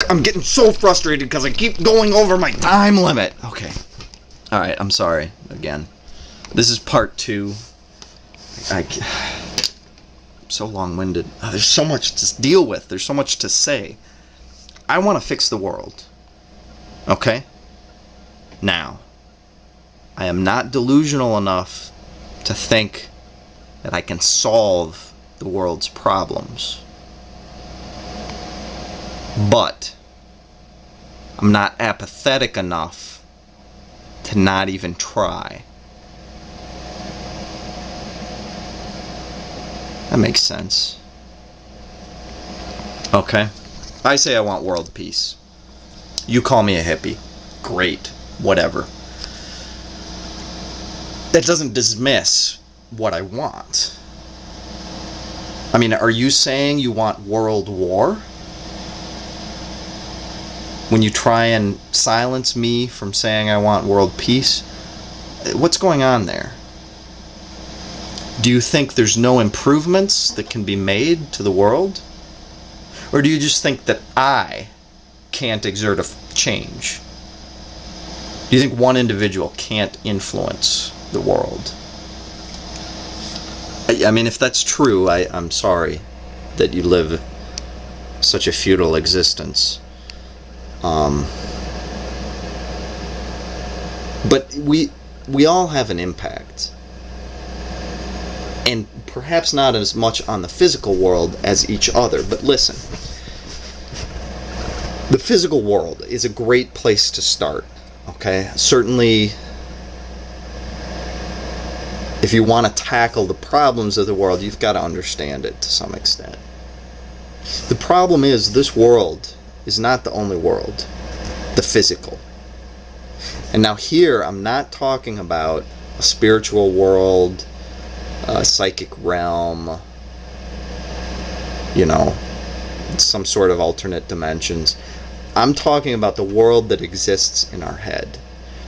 I'm getting so frustrated because I keep going over my time limit. Okay. Alright, I'm sorry again. This is part 2. I'm so long-winded. There's so much to deal with. There's so much to say. I want to fix the world. Okay? Now, I am not delusional enough to think that I can solve the world's problems. But I'm not apathetic enough to not even try. That makes sense. Okay? I say I want world peace. You call me a hippie. Great. Whatever. That doesn't dismiss what I want. I mean, are you saying you want world war? When you try and silence me from saying I want world peace? What's going on there? Do you think there's no improvements that can be made to the world? Or do you just think that I can't exert a change? Do you think one individual can't influence the world? I mean, if that's true, I'm sorry that you live such a futile existence. But we all have an impact. And perhaps not as much on the physical world as each other. But listen, the physical world is a great place to start. Okay? Certainly, if you want to tackle the problems of the world, you've got to understand it to some extent. The problem is, this world is not the only world, the physical. And now here, I'm not talking about a spiritual world, a psychic realm, you know, some sort of alternate dimensions. I'm talking about the world that exists in our head.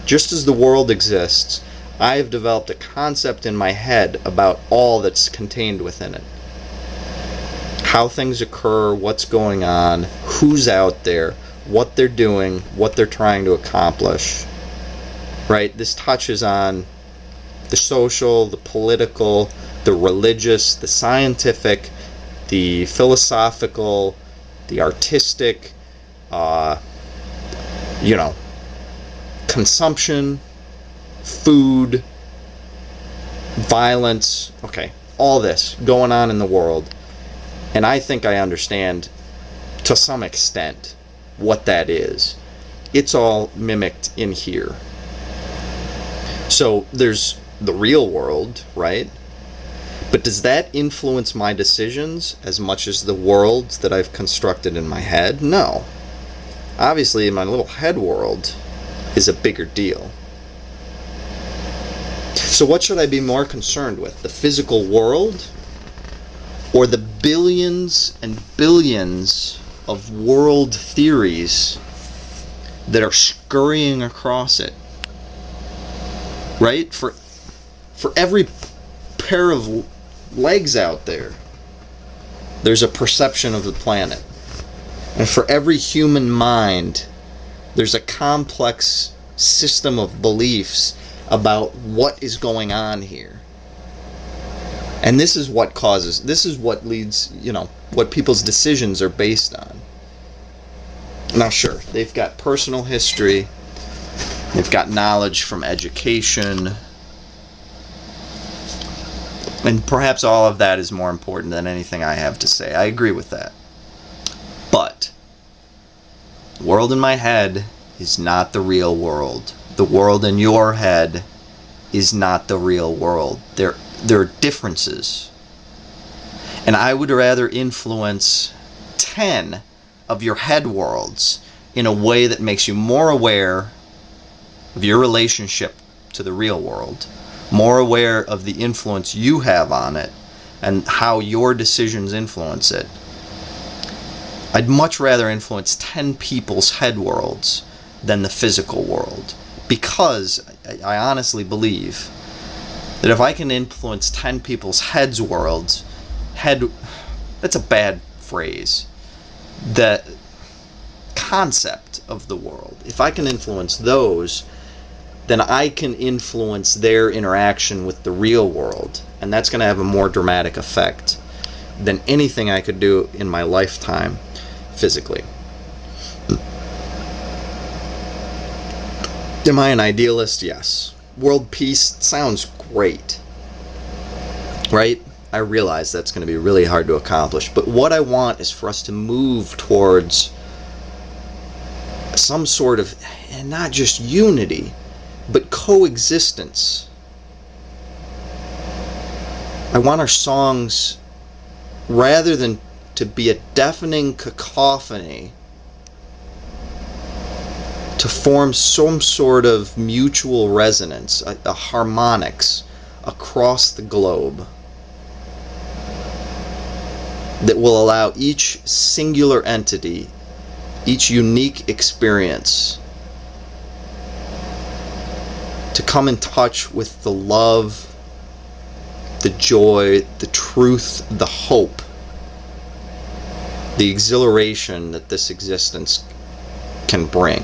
Just as the world exists, I have developed a concept in my head about all that's contained within it. How things occur, what's going on, who's out there, what they're doing, what they're trying to accomplish. Right? This touches on the social, the political, the religious, the scientific, the philosophical, the artistic, you know, consumption, food, violence, okay, all this going on in the world. And I think I understand to some extent what that is. It's all mimicked in here. So there's the real world, right? But does that influence my decisions as much as the world that I've constructed in my head? No. Obviously, my little head world is a bigger deal. So what should I be more concerned with? The physical world or the billions and billions of world theories that are scurrying across it? Right? For every pair of legs out there, there's a perception of the planet. And for every human mind, there's a complex system of beliefs about what is going on here. And this is what leads, you know, what people's decisions are based on. Now, sure, they've got personal history, they've got knowledge from education, and perhaps all of that is more important than anything I have to say. I agree with that. But the world in my head is not the real world. The world in your head is not the real world. There are differences. And I would rather influence 10 of your head worlds in a way that makes you more aware of your relationship to the real world, more aware of the influence you have on it and how your decisions influence it. I'd much rather influence 10 people's head worlds than the physical world, because I honestly believe that if I can influence 10 people's heads worlds, that's a bad phrase, that concept of the world, if I can influence those, then I can influence their interaction with the real world. And that's going to have a more dramatic effect than anything I could do in my lifetime physically. Am I an idealist? Yes. World peace sounds great, right? I realize that's going to be really hard to accomplish, but what I want is for us to move towards some sort of, and not just unity, but coexistence. I want our songs, rather than to be a deafening cacophony, to form some sort of mutual resonance, a harmonics across the globe that will allow each singular entity, each unique experience, to come in touch with the love, the joy, the truth, the hope, the exhilaration that this existence can bring,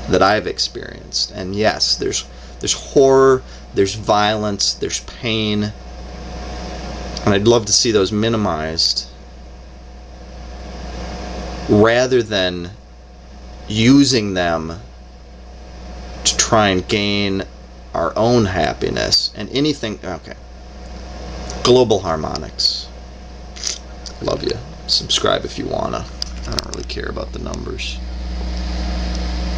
that I've experienced. And yes, there's horror, there's violence, there's pain, and I'd love to see those minimized, rather than using them to try and gain our own happiness and anything. Okay. Global harmonics. Love you. Subscribe if you wanna. I don't really care about the numbers,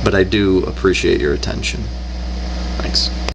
but I do appreciate your attention. Thanks.